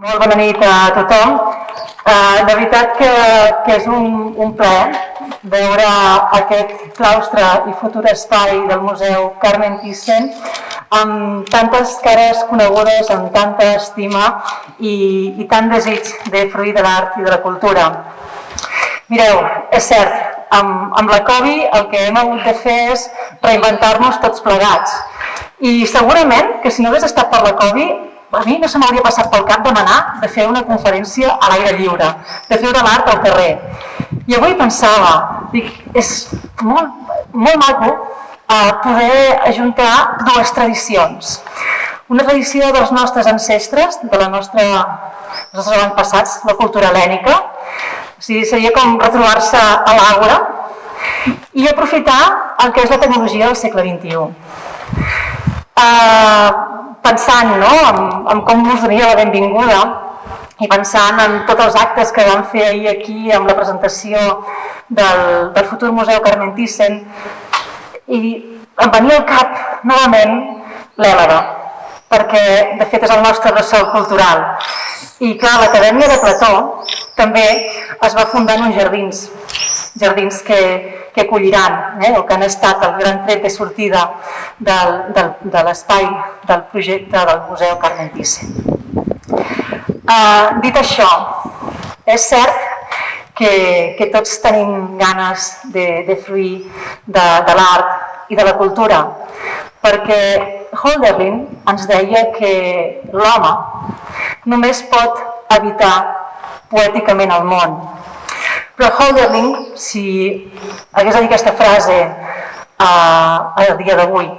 Molt bona nit a tothom. De veritat que és un plaer veure aquest claustre i futur espai del Museu Carmen Thyssen amb tantes cares conegudes, amb tanta estima i tant desig de fruir de l'art i de la cultura. Mireu, és cert, amb la Covid el que hem hagut de fer és reinventar-nos tots plegats. I segurament que si no hagués estat per la Covid, a mi no se m'hauria passat pel cap demanar de fer una conferència a l'aire lliure, de fer de l'art al carrer. I avui pensava, és molt maco poder ajuntar dues tradicions. Una tradició dels nostres ancestres, dels nostres avantpassats, la cultura hel·lènica, seria com retrobar-se a l'àgora i aprofitar el que és la tecnologia del segle XXI. Pensant en com us donia la benvinguda i pensant en tots els actes que vam fer ahir aquí amb la presentació del futur Museu Carmen Thyssen, i em venia al cap novament l'Èlada, perquè de fet és el nostre ressò cultural. I clar, l'Acadèmia de Plató també es va fundar en uns jardins que acolliran, o que han estat el gran tret de sortida de l'espai del projecte del Museu Carmen Thyssen. Dit això, és cert que tots tenim ganes de fruir de l'art i de la cultura, perquè Hölderlin ens deia que l'home només pot habitar poèticament el món. Però Hölderlin, si hagués de dir aquesta frase al dia d'avui,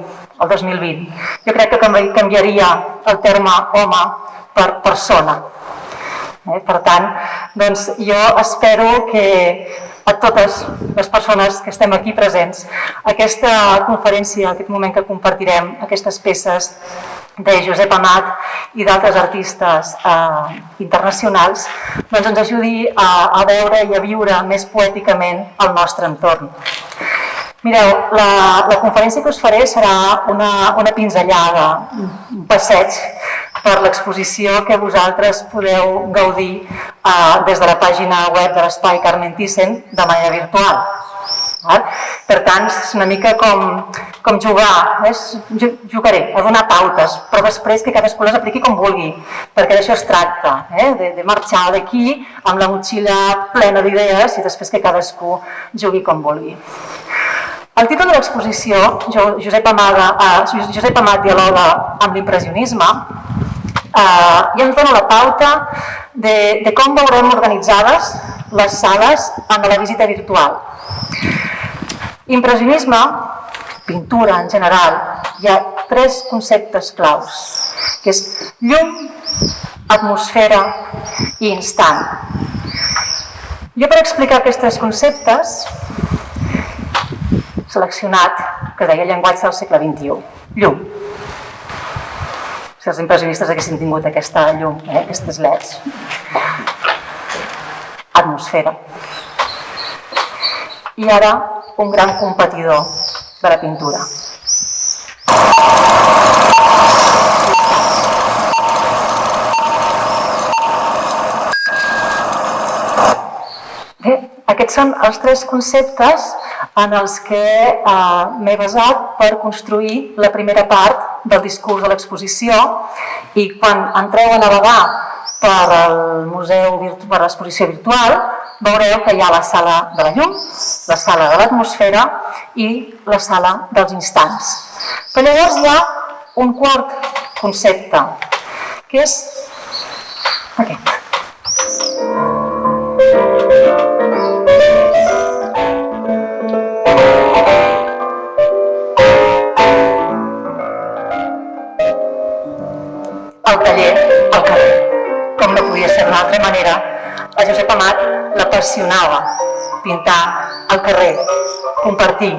el 2020, jo crec que canviaria el terme home per persona. Per tant, jo espero que a totes les persones que estem aquí presents, aquesta conferència, aquest moment que compartirem, aquestes peces de Josep Amat i d'altres artistes internacionals, ens ajudi a veure i a viure més poèticament el nostre entorn. Mireu, la conferència que us faré serà una pinzellada, un passeig per l'exposició que vosaltres podeu gaudir des de la pàgina web de l'Espai Carmen Thyssen de manera virtual. Per tant, és una mica com jugar, jugaré a donar pautes, però després que cadascú les apliqui com vulgui, perquè d'això es tracta, de marxar d'aquí amb la motxilla plena d'idees i després que cadascú jugui com vulgui. El títol de l'exposició, Josep Amat dialoga amb l'impressionisme, ja ens dona la pauta de com veurem organitzades les sales en la visita virtual. Impressionisme, pintura en general, hi ha 3 conceptes claus, que és llum, atmosfera i instant. Jo per explicar aquests 3 conceptes he seleccionat, que deia llenguatge del segle XXI, llum. Si els impressionistes haguessin tingut aquesta llum, aquestes LEDs. Atmosfera. I ara un gran competidor de la pintura. Bé, aquests són els 3 conceptes en els que m'he basat per construir la primera part del discurs de l'exposició, i quan entreu a navegar per l'exposició virtual veureu que hi ha la sala de la llum, la sala de l'atmosfera i la sala dels instants. Però llavors hi ha un quart concepte, que és aquest. El taller, al carrer. Com no podia ser d'una altra manera, a Josep Amat l'apassionava pintar al carrer, compartir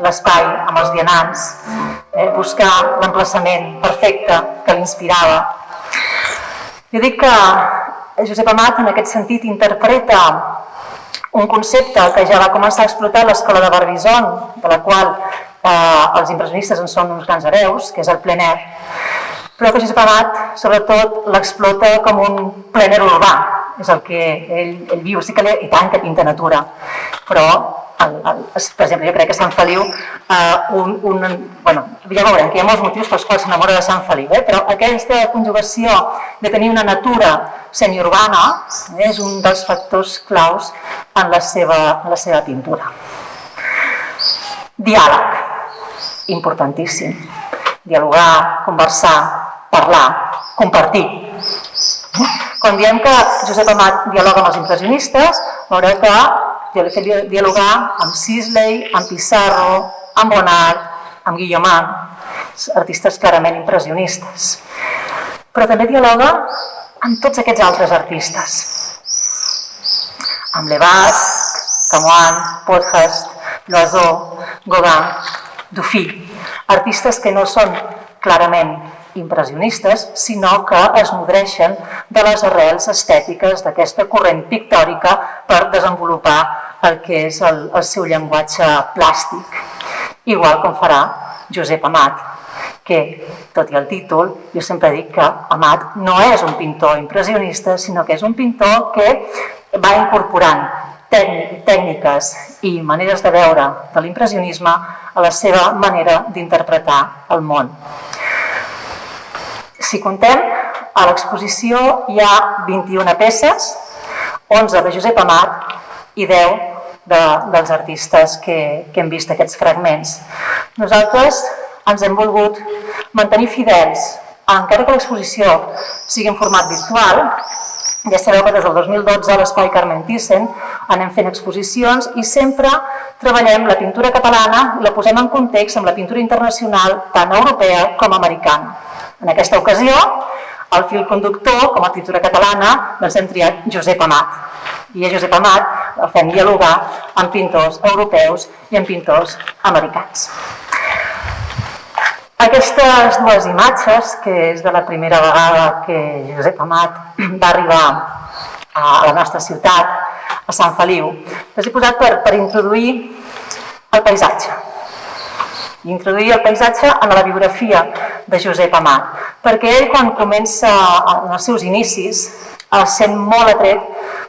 l'espai amb els vianants, buscar l'emplaçament perfecte que l'inspirava. Jo dic que Josep Amat en aquest sentit interpreta un concepte que ja va començar a explotar a l'escola de Barbizon, de la qual els impressionistes en són uns grans hereus, que és el plein air. però que Josep Amat sobretot l'explota com un plener urbà, és el que ell viu. Sí que i tant que pinta natura, però per exemple, jo crec que Sant Feliu, ja veurem que hi ha molts motius pels quals s'enamora de Sant Feliu, però aquesta conjugació de tenir una natura semiurbana és un dels factors claus en la seva pintura. Diàleg, importantíssim. Dialogar, conversar, parlar, compartir. Quan diem que Josep Amat dialoga amb els impressionistes, veureu que jo l'he fet dialogar amb Sisley, amb Pissarro, amb Bonnard, amb Guillaumin, artistes clarament impressionistes. Però també dialoga amb tots aquests altres artistes. Amb Levas, Camoin, Podhast, Loiseau, Gauguin, Dufy, artistes que no són clarament impressionistes, sinó que es nodreixen de les arrels estètiques d'aquesta corrent pictòrica per desenvolupar el que és el seu llenguatge plàstic. Igual com farà Josep Amat, que, tot i el títol, jo sempre dic que Amat no és un pintor impressionista, sinó que és un pintor que va incorporant tècniques i maneres de veure de l'impressionisme a la seva manera d'interpretar el món. Si contem, a l'exposició hi ha 21 peces, 11 de Josep Amat i 10 dels artistes que hem vist aquests fragments. Nosaltres ens hem volgut mantenir fidels, encara que l'exposició sigui en format virtual. Ja sabeu que des del 2012 a l'Espai Carmen Thyssen anem fent exposicions i sempre treballem la pintura catalana i la posem en context amb la pintura internacional tant europea com americana. En aquesta ocasió, el fil conductor, com a pintura catalana, doncs hem triat Josep Amat. I a Josep Amat el fem dialogar amb pintors europeus i amb pintors americans. Aquestes dues imatges, que és de la primera vegada que Josep Amat va arribar a la nostra ciutat, a Sant Feliu, les he posat per introduir el paisatge. Introduir el paisatge en la biografia de Josep Amat, perquè ell, quan comença en els seus inicis, es sent molt atret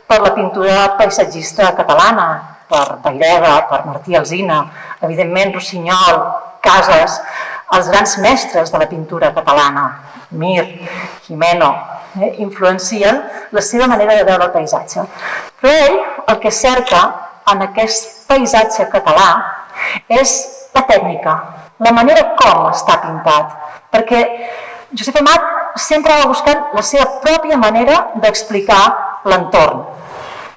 per la pintura paisatgista catalana, per Vayreda, per Martí Alsina, evidentment Rossinyol, Casas, els grans mestres de la pintura catalana, Mir, Gimeno, influencien la seva manera de veure el paisatge. Però ell el que cerca en aquest paisatge català és la tècnica, la manera com està pintat, perquè Josep Amat sempre va buscant la seva pròpia manera d'explicar l'entorn.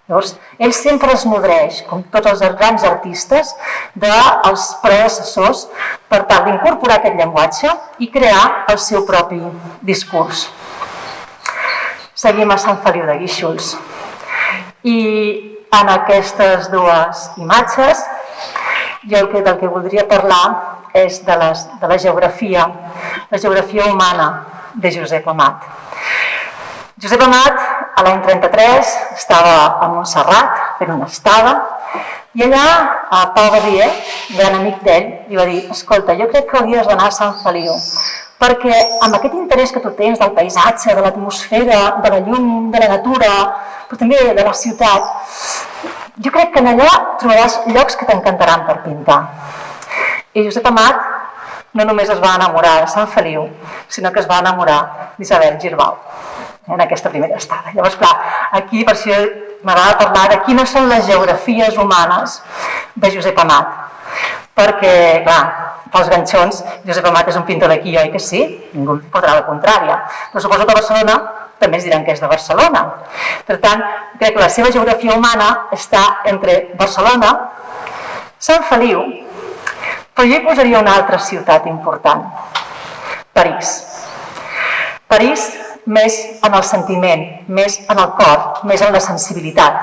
Llavors, ell sempre es nodreix, com tots els grans artistes, dels predecessors per tal d'incorporar aquest llenguatge i crear el seu propi discurs. Seguim a Sant Feliu de Guíxols. I en aquestes dues imatges, jo del que voldria parlar és de la geografia humana de Josep Amat. Josep Amat, a l'any 33, estava a Montserrat fent una estada i allà Pau Gabriel, gran amic d'ell, li va dir: escolta, jo crec que hauries d'anar a Sant Feliu, perquè amb aquest interès que tu tens del paisatge, de l'atmosfera, de la llum, de la natura, però també de la ciutat, jo crec que allà trobaràs llocs que t'encantaran per pintar. I Josep Amat no només es va enamorar de Sant Feliu, sinó que es va enamorar d'Isabel Girbau en aquesta primera estada. Llavors, clar, aquí per això m'agrada parlar de quines són les geografies humanes de Josep Amat. Perquè, clar, pels ganxons, Josep Amat és un pintor d'aquí, oi que sí? Ningú podrà la contrària. Però suposo que a Barcelona també ens diran que és de Barcelona. Per tant, crec que la seva geografia humana està entre Barcelona, Sant Feliu, però jo hi posaria una altra ciutat important, París. París més en el sentiment, més en el cor, més en la sensibilitat.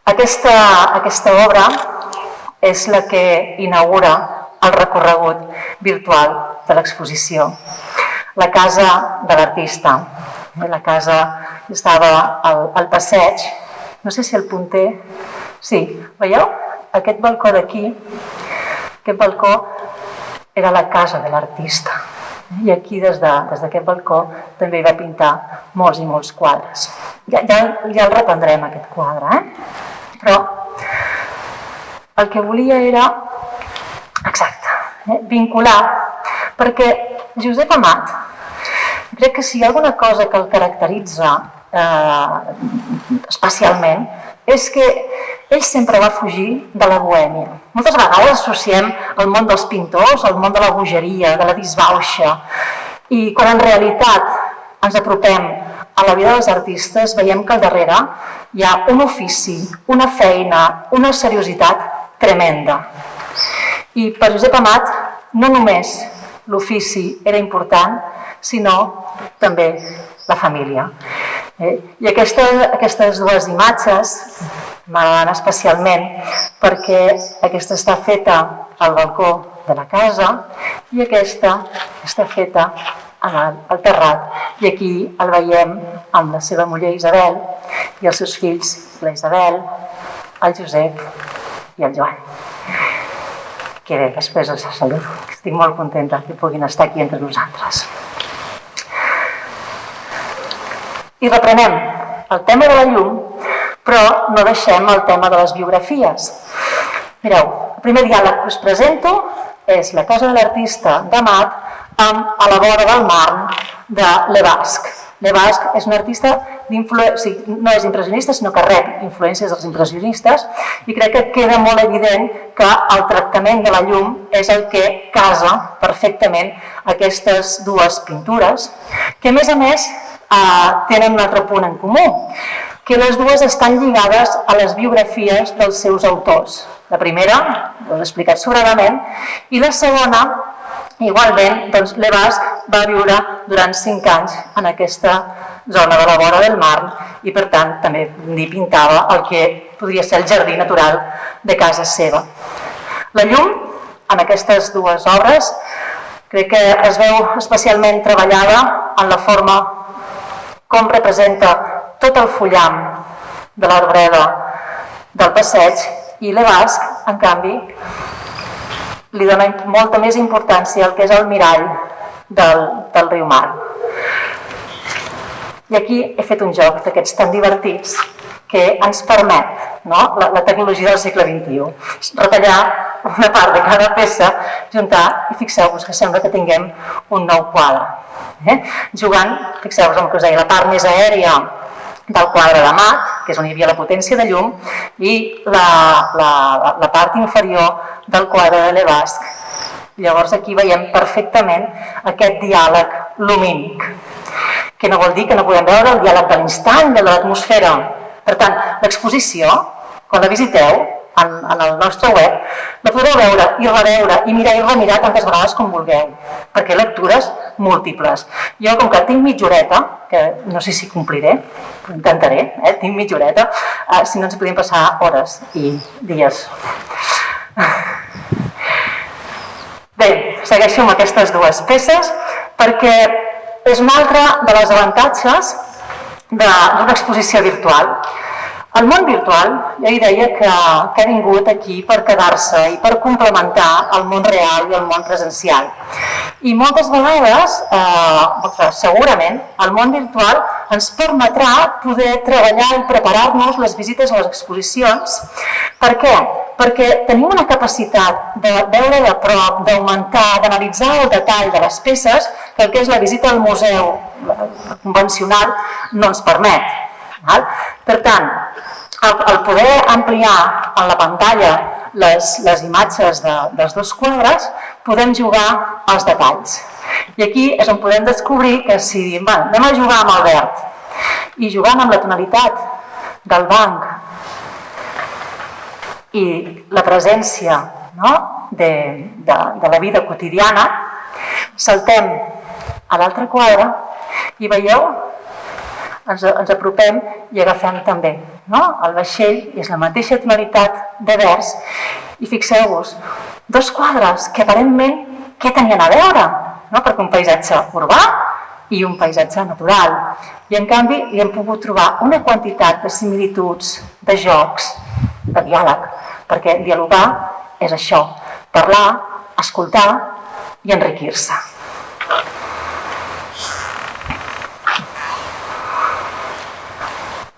Aquesta obra és la que inaugura el recorregut virtual de l'exposició. La casa de l'artista. La casa estava al passeig, no sé si el punter... Sí, veieu? Aquest balcó d'aquí, Aquest balcó era la casa de l'artista. I aquí, des d'aquest balcó, també hi va pintar molts i molts quadres. Ja el reprendrem, aquest quadre, Però el que volia era, exacte, vincular, perquè Josep Amat, crec que si hi ha alguna cosa que el caracteritza especialment, és que ell sempre va fugir de la bohèmia. Moltes vegades associem el món dels pintors al món de la bogeria, de la disbauxa, i quan en realitat ens apropem a la vida dels artistes veiem que al darrere hi ha un ofici, una feina, una seriositat tremenda. I per Josep Amat no només l'ofici era important, sinó també la família. I aquestes dues imatges m'agraden especialment perquè aquesta està feta al balcó de la casa i aquesta està feta al terrat. I aquí el veiem amb la seva muller Isabel i els seus fills, la Isabel, el Josep i el Joan. Que bé, després els saludo. Estic molt contenta que puguin estar aquí entre nosaltres. I reprenem el tema de la llum, però no deixem el tema de les biografies. Mireu, el primer diàleg que us presento és La casa de l'artista d'Amat amb A la vora del mar de Le Basque. Le Basque és un artista no és impressionista, sinó que rep influències dels impressionistes, i crec que queda molt evident que el tractament de la llum és el que casa perfectament aquestes dues pintures, que a més tenen un altre punt en comú, que les dues estan lligades a les biografies dels seus autors. La primera, ho he explicat sobradament, i la segona, igualment, doncs Le Basque va viure durant 5 anys en aquesta zona de la vora del mar i, per tant, també pintava el que podria ser el jardí natural de casa seva. La llum, en aquestes dues obres, crec que es veu especialment treballada en la forma com representa tot el fullam de l'arbreda del passeig, i Le Basque, en canvi, li dona molta més importància al que és el mirall del riu Mar. I aquí he fet un joc d'aquests tan divertits que ens permet, la tecnologia del segle XXI, retallar una part de cada peça, juntar, i fixeu-vos que sembla que tinguem un nou quadre. Jugant, fixeu-vos en el que us deia, la part més aèria del quadre d'Amat, que és on hi havia la potència de llum, i la part inferior del quadre de Le Basque. Llavors aquí veiem perfectament aquest diàleg lumínic, que no vol dir que no podem veure el diàleg de l'instant, de l'atmosfera. Per tant, l'exposició, quan la visiteu en el nostre web, la podreu veure i reveure i mirar i remirar tantes vegades com vulgueu, perquè lectures múltiples. Jo, com que tinc mitja horeta, que no sé si compliré, però intentaré, tinc mitja horeta, si no ens podem passar hores i dies. Bé, segueixo amb aquestes dues peces perquè és un altre dels avantatges d'una exposició virtual. El món virtual, ja hi deia que ha vingut aquí per quedar-se i per complementar el món real i el món presencial. I moltes vegades, segurament, el món virtual ens permetrà poder treballar i preparar-nos les visites a les exposicions. Per què? Perquè tenim una capacitat de veure de prop, d'augmentar, d'analitzar el detall de les peces que el que és la visita al museu convencional no ens permet. Per tant, al poder ampliar en la pantalla les imatges dels dos quadres, podem jugar als detalls. I aquí és on podem descobrir que si diem, anem a jugar amb el verd, i jugant amb la tonalitat del banc i la presència de la vida quotidiana, saltem a l'altre quadre i veieu, ens apropem i agafem també el vaixell, i és la mateixa tonalitat de vers, i fixeu-vos, dos quadres que aparentment què tenien a veure? Perquè un paisatge urbà i un paisatge natural. I en canvi hi hem pogut trobar una quantitat de similituds, de jocs, de diàleg, perquè dialogar és això, parlar, escoltar i enriquir-se.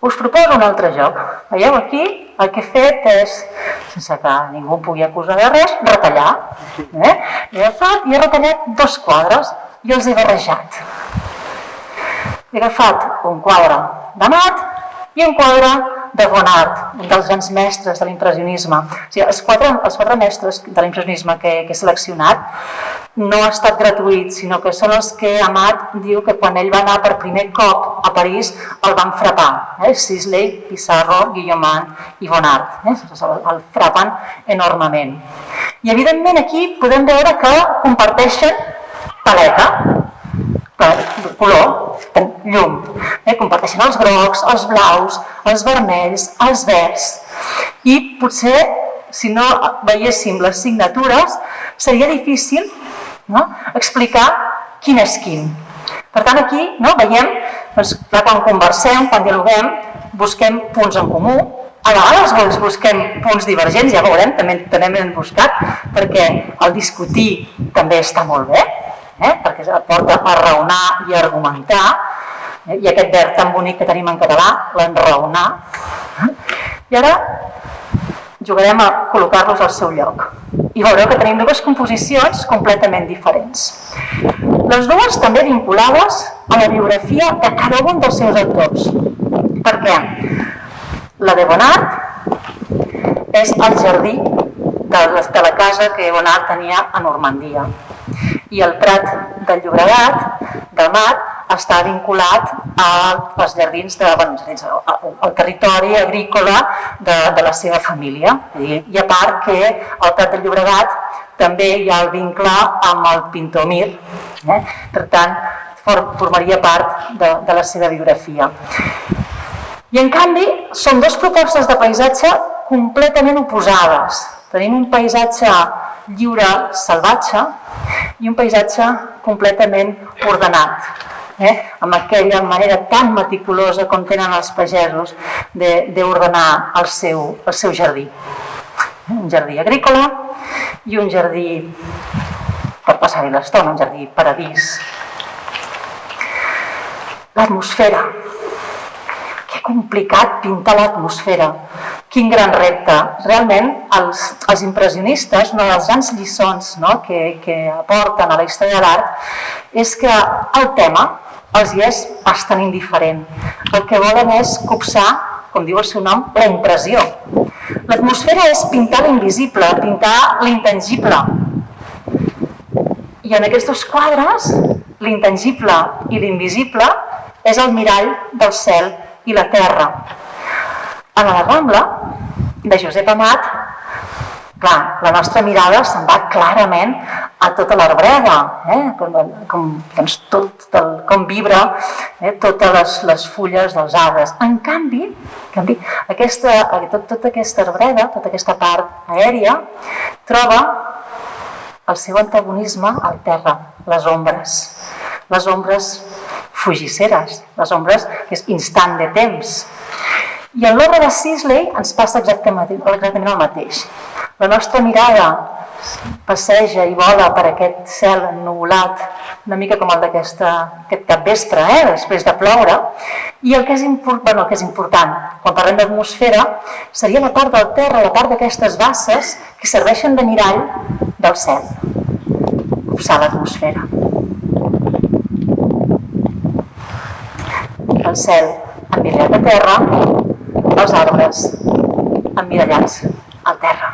Us proposo un altre joc. Veieu aquí? El que he fet és, sense que ningú em pugui acusar de res, retallar. He agafat i he retallat 2 quadres i els he barrejat. He agafat un quadre de Mat i un quadre de Bonnard, un dels grans mestres de l'impressionisme. O sigui, els quatre mestres de l'impressionisme que he seleccionat no ha estat gratuït, sinó que són els que Amat diu que quan ell va anar per primer cop a París el van frapar. Sisley, Pissarro, Guillaumin i Bonnard. El frapen enormement. I evidentment aquí podem veure que comparteixen paleta, color, llum. Comparteixen els grocs, els blaus, els vermells, els verds. I potser, si no veiéssim les signatures, seria difícil explicar quin és quin. Per tant, aquí veiem, quan conversem, quan dialoguem, busquem punts en comú. A vegades busquem punts divergents, ja veurem, també n'hem buscat, perquè el discutir també està molt bé, perquè porta a raonar i a argumentar, i aquest verb tan bonic que tenim en català, l'enraonar. I ara jugarem a col·locar-los al seu lloc. I veureu que tenim 2 composicions completament diferents. Les dues també vinculades a la biografia de cada un dels seus autors. Per què? La de Bonnard és el jardí de la casa que Bonnard tenia a Normandia. I el Prat del Llobregat, del Mat, està vinculat als jardins, al territori agrícola de la seva família. I a part que al Prat del Llobregat també hi ha el vincle amb el pintor Mir. Per tant, formaria part de la seva biografia. I en canvi, són 2 propostes de paisatge completament oposades. Tenim un paisatge lliure, salvatge, i un paisatge completament ordenat, amb aquella manera tan meticulosa com tenen els pagesos d'ordenar el seu jardí. Un jardí agrícola i un jardí per passar-hi l'estona, un jardí paradís. L'atmosfera. Que complicat pintar l'atmosfera. Quin gran repte. Realment, els impressionistes, una de les grans lliçons que aporten a la història de l'art és que el tema els hi és bastant indiferent. El que volen és copsar, com diu el seu nom, la impressió. L'atmosfera és pintar l'invisible, pintar l'intangible. I en aquests 2 quadres, l'intangible i l'invisible és el mirall del cel i la terra. En la Rambla, de Josep Amat, clar, la nostra mirada se'n va clarament a tota l'arbreda, com vibra totes les fulles dels arbres. En canvi, tota aquesta arbreda, tota aquesta part aèria, troba el seu antagonisme al terra, les ombres fugisseres, les ombres que és instant de temps. I en l'obra de Sisley ens passa exactament el mateix. La nostra mirada passeja i vola per aquest cel ennuvolat, una mica com el d'aquest capvespre, després de ploure, i el que és important, quan parlem d'atmosfera, seria la part del terra, la part d'aquestes basses que serveixen de mirall del cel. Copsar l'atmosfera. El cel emmirallat a terra, els arbres emmirallats al terra.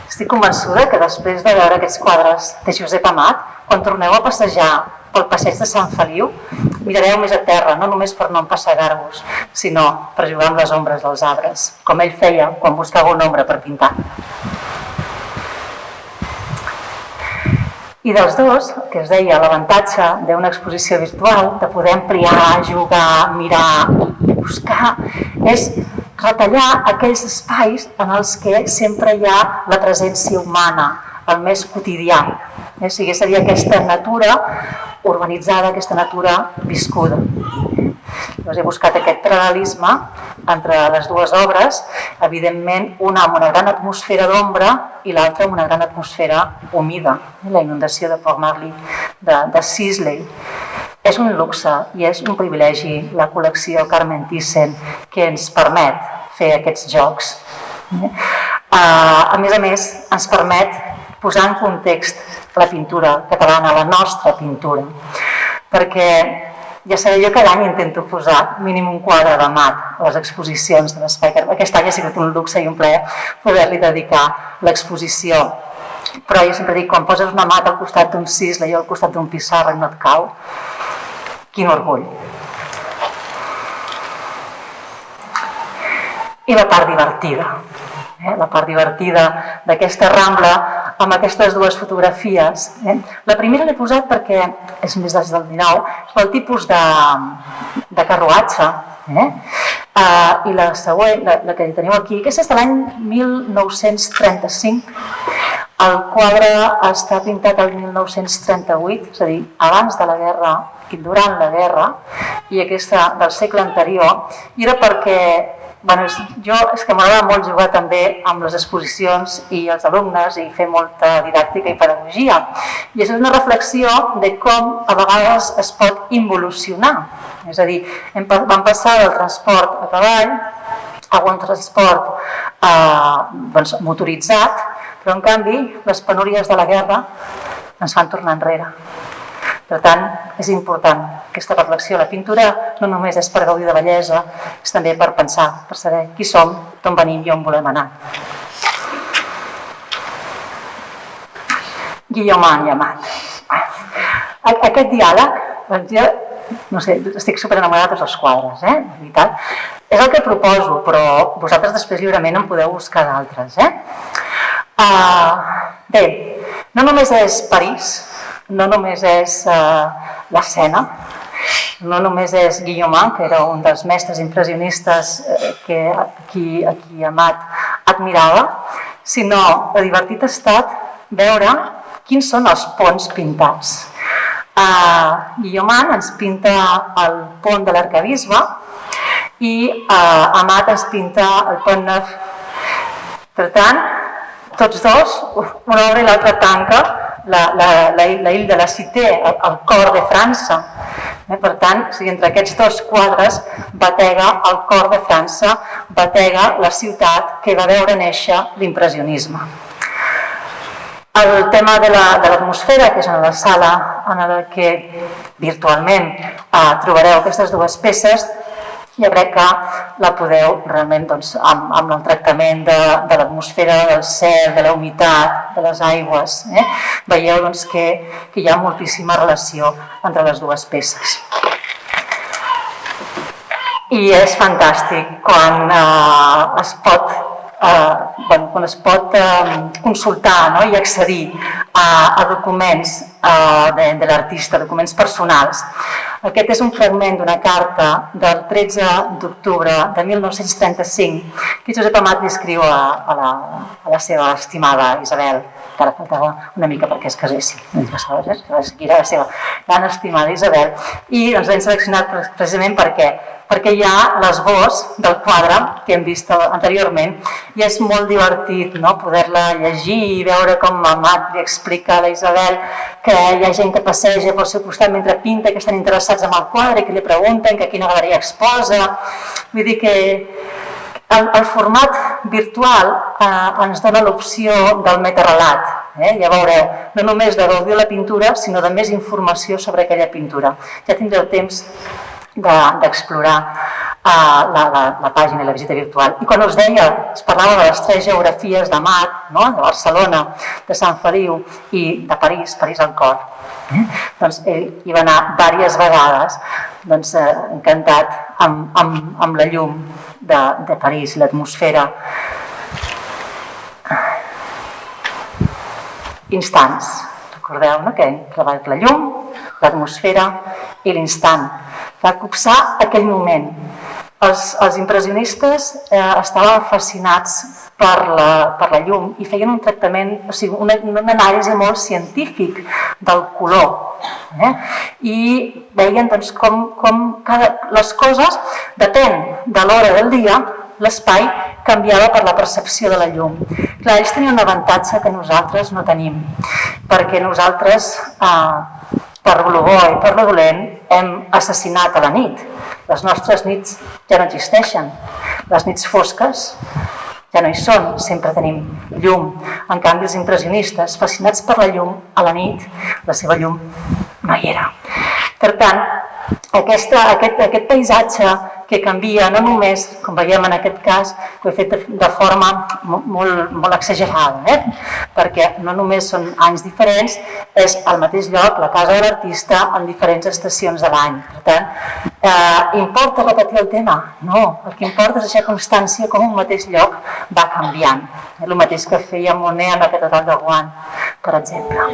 Estic convençuda que després de veure aquests quadres de Josep Amat, quan torneu a passejar pel passeig de Sant Feliu, mirareu més a terra, no només per no empassegar-vos, sinó per jugar amb les ombres dels arbres, com ell feia quan buscava una ombra per pintar. I dels 2, que es deia l'avantatge d'una exposició virtual, de poder ampliar, jugar, mirar i buscar, és retallar aquells espais en els que sempre hi ha la presència humana, el més quotidià. O sigui, seria aquesta natura urbanitzada, aquesta natura viscuda. Llavors he buscat aquest paral·lelisme entre les dues obres, evidentment, una amb una gran atmosfera d'ombra i l'altra amb una gran atmosfera humida, la inundació de Port Marly de Sisley. És un luxe i és un privilegi la col·lecció Carmen Thyssen que ens permet fer aquests jocs. A més, ens permet posar en context la pintura catalana, la nostra pintura, perquè ja sabeu, jo cada any intento posar mínim un quadre de Mat a les exposicions de l'Espai. Aquest any ha sigut un luxe i un plaer poder-li dedicar l'exposició. Però jo sempre dic, quan poses una Mat al costat d'un Sisley o al costat d'un Pissarra i no et cau, quin orgull. I la part divertida. La part divertida d'aquesta Rambla amb aquestes dues fotografies. La primera l'he posat perquè és més des del 19, és pel tipus de carruatge. I la següent, la que teniu aquí, aquesta és de l'any 1935. El quadre està pintat el 1938, és a dir, abans de la guerra i durant la guerra, i aquesta del segle anterior, i era perquè és que m'agrada molt jugar també amb les exposicions i els alumnes i fer molta didàctica i pedagogia. I això és una reflexió de com a vegades es pot involucionar. És a dir, vam passar del transport a cavall a un transport motoritzat, però en canvi les penúries de la guerra ens fan tornar enrere. Per tant, és important aquesta reflexió. La pintura no només és per gaudir de bellesa, és també per pensar, per saber qui som, d'on venim i on volem anar. Guillaume i Amat. Aquest diàleg, no sé, estic superenamorada de tots els quadres, de veritat. És el que proposo, però vosaltres després lliurement en podeu buscar d'altres. Bé, no només és París, no només és l'escena, no només és Guillaume, que era un dels mestres impressionistes a qui Amat admirava, sinó el divertit ha estat veure quins són els ponts pintats. Guillaume ens pinta el pont de l'Arquebisbe i Amat ens pinta el pont Neuf. Per tant, tots dos, una obre i l'altra tanca la Ile de la Cité, el cor de França. Per tant, entre aquests dos quadres batega el cor de França, batega la ciutat que va veure néixer l'impressionisme. El tema de l'atmosfera, que és en la sala en la que virtualment trobareu aquestes dues peces, jo crec que la podeu realment, amb el tractament de l'atmosfera, del cel, de la humitat, de les aigües, veieu que hi ha moltíssima relació entre les dues peces. I és fantàstic quan es pot consultar i accedir a documents de l'artista, documents personals. Aquest és un fragment d'una carta del 13 d'octubre de 1935 que Josep Amat li escriu a la seva estimada Isabel, que ara faltava una mica perquè es casessin, que era la seva gran estimada Isabel, i ens l'hem seleccionat precisament perquè hi ha l'esbós del quadre que hem vist anteriorment i és molt divertit poder-la llegir i veure com Amat li explica a la Isabel que hi ha gent que passeja pel seu costat mentre pinta, que estan interessats en el quadre i que li pregunten que a quina galeria exposa. Vull dir que el format virtual ens dona l'opció del metarelat. Ja veureu, no només de gaudir la pintura, sinó de més informació sobre aquella pintura. Ja tindreu temps d'explorar la pàgina i la visita virtual. I quan us deia, es parlava de les 3 geografies d'Amat, de Barcelona, de Sant Feliu i de París, París al cor. Doncs ell hi va anar diverses vegades, encantat amb la llum de París, l'atmosfera. Instants, recordeu que hem treballat la llum, l'atmosfera i l'instant. Va copsar aquell moment. Els impressionistes estaven fascinats per la llum i feien un tractament, o sigui, una anàlisi molt científic del color. I veien doncs, com les coses, depèn de l'hora del dia, l'espai canviava per la percepció de la llum. Clar, ells tenien un avantatge que nosaltres no tenim, perquè nosaltres, per lo bo i per lo dolent, hem assassinat a la nit. Les nostres nits ja no existeixen. Les nits fosques ja no hi són, sempre tenim llum. En canvi, els impressionistes, fascinats per la llum, a la nit, la seva llum no hi era. Per tant, aquest paisatge que canvia, no només, com veiem en aquest cas, ho he fet de forma molt exagerada, perquè no només són anys diferents, és al mateix lloc, la casa de l'artista, en diferents estacions de l'any. Per tant, importa repetir el tema? No, el que importa és deixar constància com un mateix lloc va canviant. El mateix que feia Monet amb la catedral de Rouen, per exemple.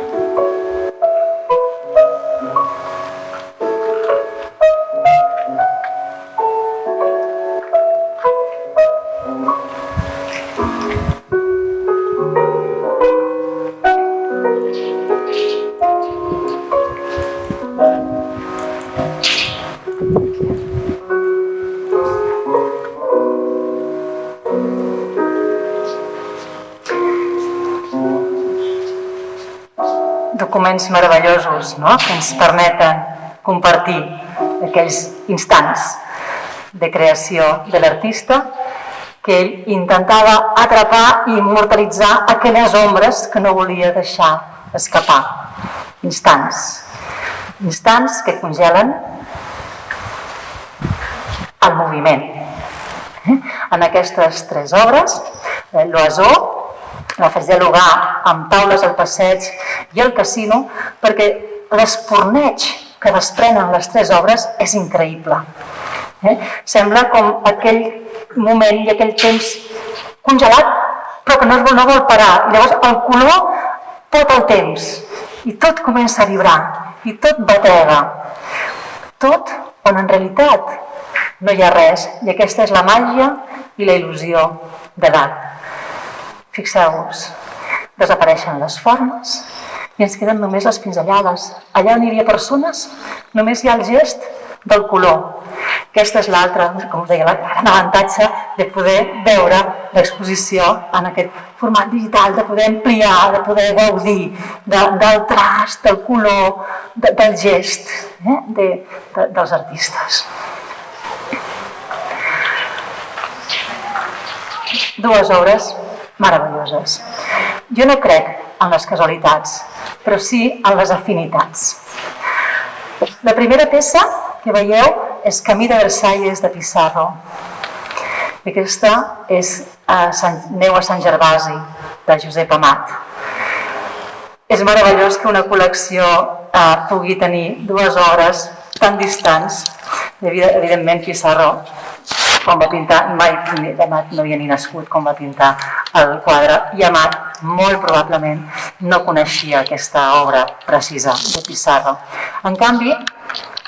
Documents meravellosos, no?, que ens permeten compartir aquells instants de creació de l'artista que ell intentava atrapar i immortalitzar aquelles ombres que no volia deixar escapar. Instants que congelen el moviment. En aquestes 3 obres, l'Oiseau, la faig dialogar amb taules al passeig i al casino perquè l'esporneig que desprenen les 3 obres és increïble. Sembla com aquell moment i aquell temps congelat però que no vol parar. I llavors el color tot el temps i tot comença a vibrar i tot batega. Tot on en realitat no hi ha res i aquesta és la màgia i la il·lusió de l'art. Fixeu-vos, desapareixen les formes i ens queden només les pinzellades. Allà on hi havia persones, només hi ha el gest del color. Aquesta és l'altra, com us deia, el gran avantatge de poder veure l'exposició en aquest format digital, de poder ampliar, de poder gaudir del trast, del color, del gest dels artistes. 2 obres meravelloses. Jo no crec en les casualitats, però sí en les afinitats. La primera peça que veieu és Camí de Versalles de Pissarro. I aquesta és Neu a Sant Gervasi, de Josep Amat. És meravellós que una col·lecció pugui tenir 2 obres tan distants. Evidentment, Pissarro, quan va pintar, mai Amat no havia ni nascut quan va pintar el quadre, i Amat molt probablement no coneixia aquesta obra precisa de Pissarro. En canvi,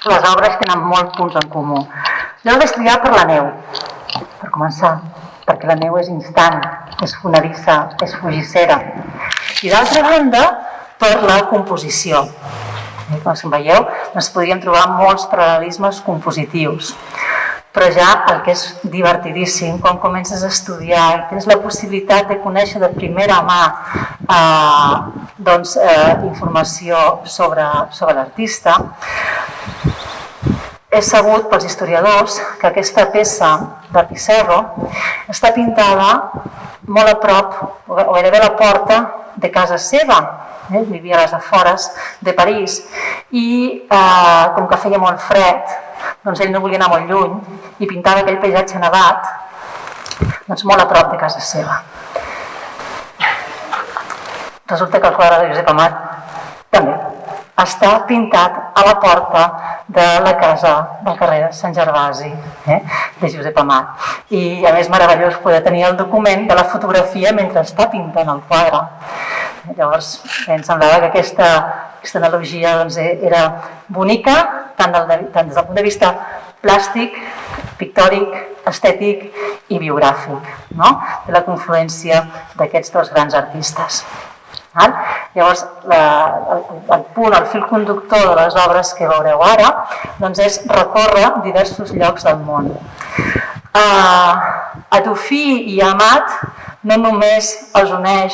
les obres tenen molts punts en comú. Jo vaig triar per la neu, per començar, perquè la neu és instant, és fonedissa, és fugissera. I d'altra banda, per la composició. Com veieu, ens podríem trobar molts paral·lelismes compositius. Però ja el que és divertidíssim, quan comences a estudiar i tens la possibilitat de conèixer de primera mà informació sobre l'artista, és sabut pels historiadors que aquesta peça de Pissarro està pintada molt a prop, o gairebé a la porta de casa seva. Vivia a les afores de París i com que feia molt fred, doncs ell no volia anar molt lluny i pintava aquell paisatge nevat molt a prop de casa seva. Resulta que el quadre de Josep Amat també està pintat a la porta de la casa del carrer de Sant Gervasi de Josep Amat. I a més meravellós poder tenir el document de la fotografia mentre està pintant el quadre. Llavors em semblava que aquesta analogia era bonica, tant des del punt de vista plàstic, pictòric, estètic i biogràfic, no? De la confluència d'aquests dos grans artistes. Llavors, el fil conductor de les obres que veureu ara és recórrer diversos llocs del món. A Dufy i a Amat no només els uneix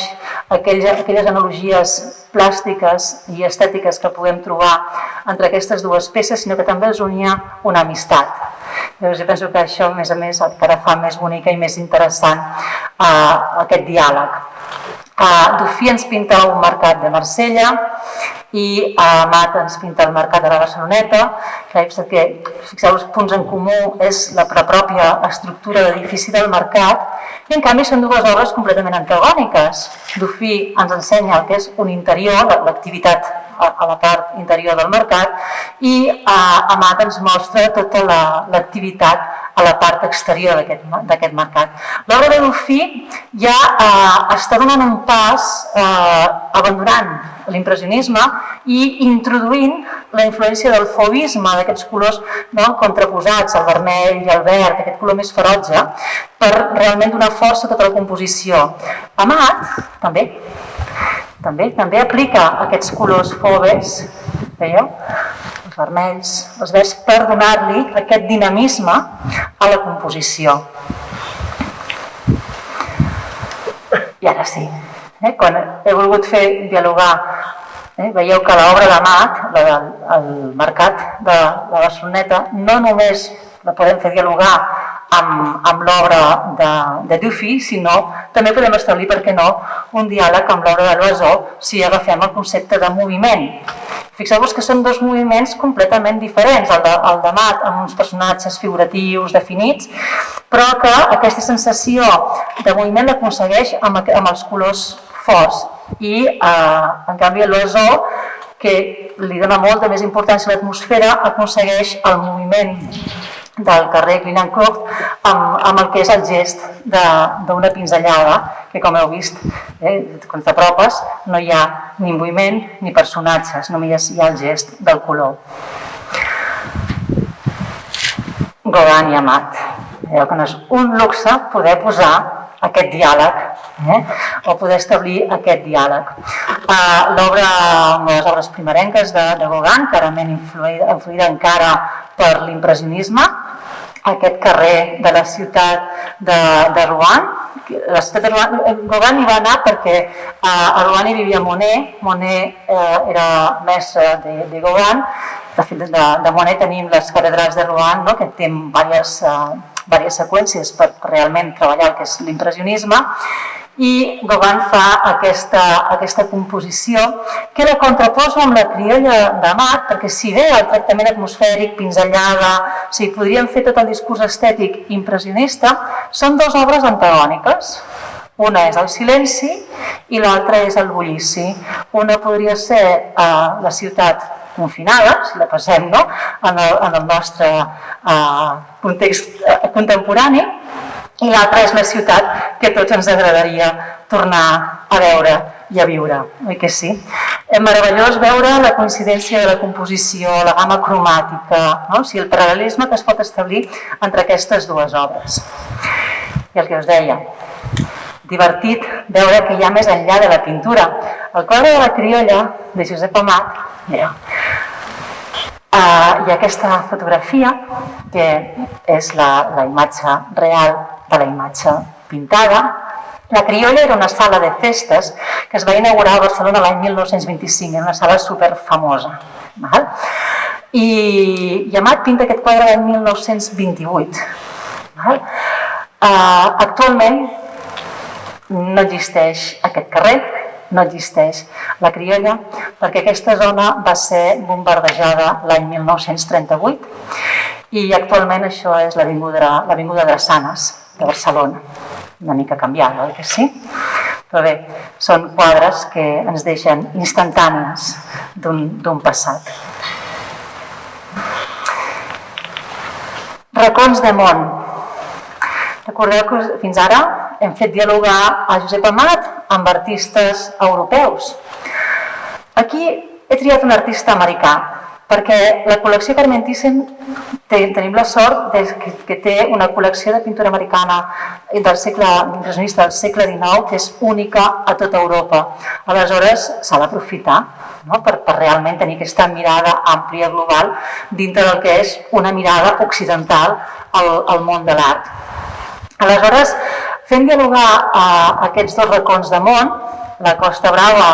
aquelles analogies plàstiques i estètiques que podem trobar entre aquestes dues peces, sinó que també els unia una amistat. Llavors, jo penso que això, a més, encara fa més bonica i més interessant aquest diàleg. Dufy ens pinta un mercat de Marsella i Amat ens pinta el mercat de la Barceloneta. Fixeu-vos, punts en comú és la pròpia estructura d'edifici del mercat, i en canvi són dues obres completament antagòniques. Dufy ens ensenya el que és un interior, l'activitat a la part interior del mercat, i Amat ens mostra tota l'activitat a la part exterior d'aquest mercat. L'obra de Dufy ja està donant un pas abandonant l'impressionisme i introduint la influència del fauvisme, d'aquests colors contraposats, el vermell i el verd, aquest color més ferotge, per realment donar força a tota la composició. Amat també aplica aquests colors fauves, veieu? Els vermells, els verds, per donar-li aquest dinamisme a la composició. I ara sí, quan he volgut fer dialogar, veieu que l'obra d'Amat, el mercat de la Barceloneta, no només la podem fer dialogar amb l'obra de Dufy, sinó també podem establir, per què no, un diàleg amb l'obra de Loiseau si agafem el concepte de moviment. Fixeu-vos que són dos moviments completament diferents, el d'Amat amb uns personatges figuratius definits, però que aquesta sensació de moviment l'aconsegueix amb els colors forts. I, en canvi, Loiseau, que li dona molta més importància a l'atmosfera, aconsegueix el moviment del carrer Clignancourt amb el que és el gest d'una pinzellada, que com heu vist, quan t'apropes, no hi ha ni moviment ni personatges, només hi ha el gest del color. Gauguin i Amat. Veieu que no és un luxe poder posar aquest diàleg o poder establir aquest diàleg. L'obra, una de les obres primerenques de Gauguin, clarament influïda encara per l'impressionisme, aquest carrer de la ciutat de Rouen. La ciutat de Rouen, Gauguin hi va anar perquè a Rouen hi vivia Monet. Monet era mestre de Gauguin. De fet, de Monet tenim les catedrals de Rouen, que tenen diverses seqüències per realment treballar el que és l'impressionisme, i Gauguin fa aquesta composició que la contraposo amb la criolla d'Amat, perquè si bé el tractament atmosfèric, pinzellada, o sigui, podríem fer tot el discurs estètic impressionista, són dues obres antagòniques. Una és el silenci i l'altra és el bullici. Una podria ser la ciutat confinada, si la passem en el nostre context contemporani, i l'altra és la ciutat que tots ens agradaria tornar a veure i a viure, oi que sí? És meravellós veure la coincidència de la composició, la gamma cromàtica, o sigui, el paral·lelisme que es pot establir entre aquestes dues obres. I el que us deia, divertit veure que hi ha més enllà de la pintura. El quadre de la criolla, de Josep Amat, hi ha aquesta fotografia, que és la imatge real de la imatge pintada. La criolla era una sala de festes que es va inaugurar a Barcelona l'any 1925, era una sala superfamosa. I Amat pinta aquest quadre l'any 1928. Actualment no existeix aquest carrer, no existeix la criolla, perquè aquesta zona va ser bombardejada l'any 1938 i actualment això és l'avinguda Drassanes de Barcelona, una mica canviada, oi que sí? Però bé, són quadres que ens deixen instantànies d'un passat. Racons de món. Recordeu que fins ara hem fet dialogar a Josep Amat amb artistes europeus. Aquí he triat un artista americà, perquè la col·lecció Carmen Thyssen tenim la sort que té una col·lecció de pintura americana impressionista del segle XIX que és única a tota Europa. Aleshores, s'ha d'aprofitar per realment tenir aquesta mirada àmplia, global, dintre del que és una mirada occidental al món de l'art. Aleshores, fent dialogar aquests dos racons de món, la Costa Brava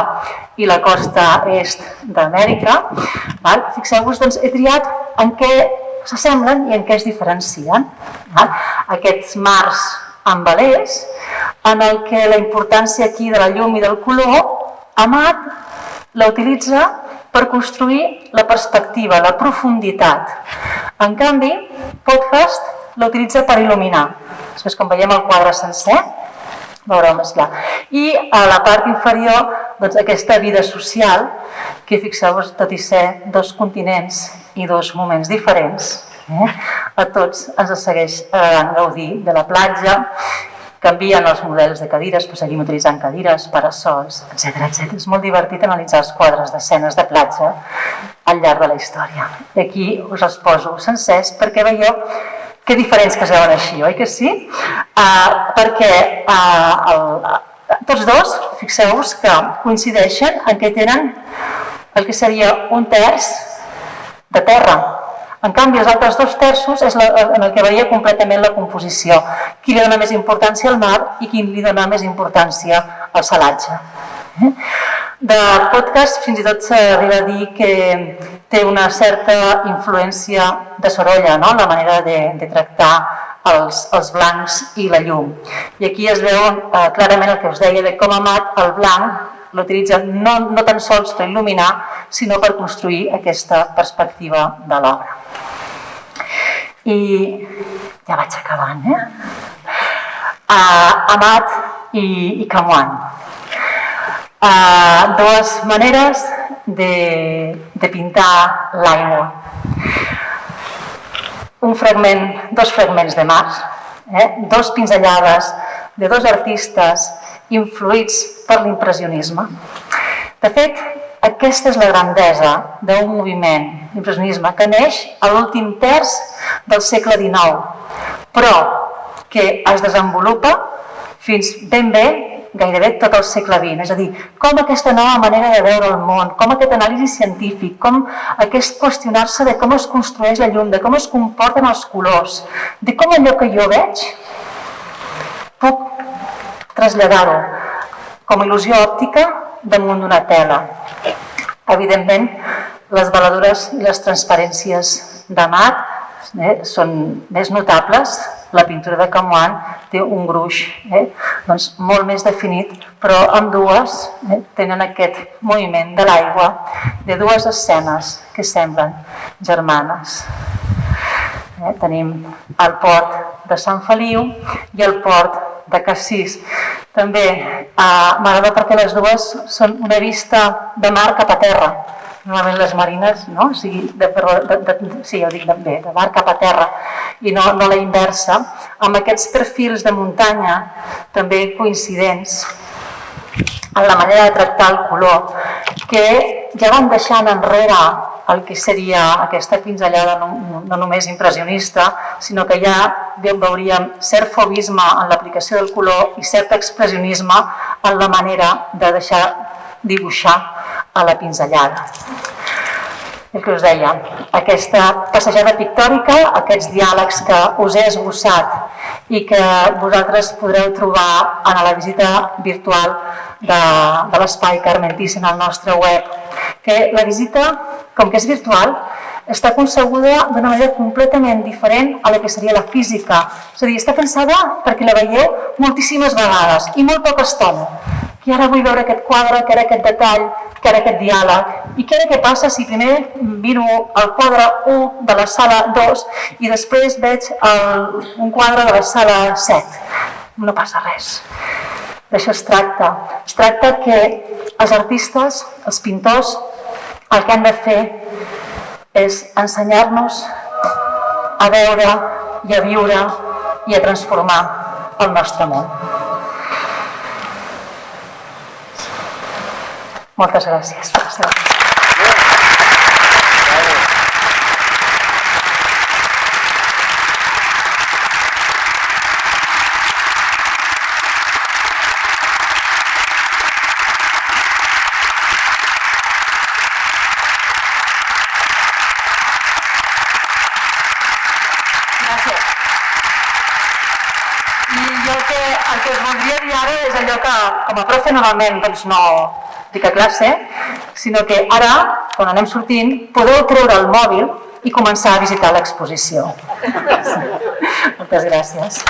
i la costa est d'Amèrica, fixeu-vos, doncs he triat en què s'assemblen i en què es diferencien. Aquests mars amb velers, en el que la importància aquí de la llum i del color, Amat la utilitza per construir la perspectiva, la profunditat. En canvi, Podcast la utilitza per il·luminar. Després, quan veiem el quadre sencer, veureu més clar. I a la part inferior, doncs, aquesta vida social, que fixeu-vos, tot i ser dos continents i dos moments diferents, a tots ens segueix agradant gaudir de la platja, canvien els models de cadires, però seguim utilitzant cadires, parasols, etc. És molt divertit analitzar els quadres d'escenes de platja al llarg de la història. I aquí us els poso sencers perquè veieu que diferents que es veuen així, oi que sí? Perquè tots dos, fixeu-vos que coincideixen en què tenen el que seria un terç de terra. En canvi, els altres dos terços és en el que varia completament la composició. Qui li dona més importància al mar i qui li dona més importància al salatge. De Podcast fins i tot s'arriba a dir que té una certa influència de Sorolla, la manera de tractar els blancs i la llum. I aquí es veu clarament el que us deia de com Amat el blanc l'utilitza no tan sols per il·luminar, sinó per construir aquesta perspectiva de l'obra. I ja vaig acabant, Amat i Camoin. Dues maneres de pintar l'aigua. Dos fragments de mars, dos pinzellades de dos artistes influïts per l'impressionisme. De fet, aquesta és la grandesa d'un moviment d'impressionisme que neix a l'últim terç del segle XIX, però que es desenvolupa fins ben bé gairebé tot el segle XX. És a dir, com aquesta nova manera de veure el món, com aquest anàlisi científic, com aquest qüestionar-se de com es construeix la llum, de com es comporten els colors, de com allò que jo veig puc traslladar-ho com a il·lusió òptica damunt d'una tela. Evidentment, les veladures i les transparències d'Amat són més notables. La pintura de Camoin té un gruix molt més definit, però ambdues tenen aquest moviment de l'aigua de dues escenes que semblen germanes. Tenim el port de Sant Feliu i el port de Cassís. També m'agrada perquè les dues són una vista de mar cap a terra. Normalment les marines, no? Sí, ja ho dic bé, de mar cap a terra i no la inversa, amb aquests perfils de muntanya també coincidents en la manera de tractar el color, que ja van deixant enrere el que seria aquesta pinzellada no només impressionista, sinó que ja veuríem cert fauvisme en l'aplicació del color i cert expressionisme en la manera de deixar dibuixar a la pinzellada. El que us deia, aquesta passejada pictòrica, aquests diàlegs que us he esbossat i que vosaltres podreu trobar en la visita virtual de l'espai Carmen Thyssen al nostre web, que la visita, com que és virtual, està concebuda d'una manera completament diferent a la que seria la física. És a dir, està pensada perquè la veieu moltíssimes vegades i molt poca estona. Que ara vull veure aquest quadre, que ara aquest detall, que ara aquest diàleg. I que ara què passa si primer miro el quadre 1 de la sala 2 i després veig un quadre de la sala 7? No passa res. D'això es tracta. Es tracta que els artistes, els pintors, el que han de fer és ensenyar-nos a veure i a viure i a transformar el nostre món. Moltes gràcies. ara és allò que com a profe normalment no dic a classe, sinó que ara, quan anem sortint, podeu treure el mòbil i començar a visitar l'exposició. Moltes gràcies.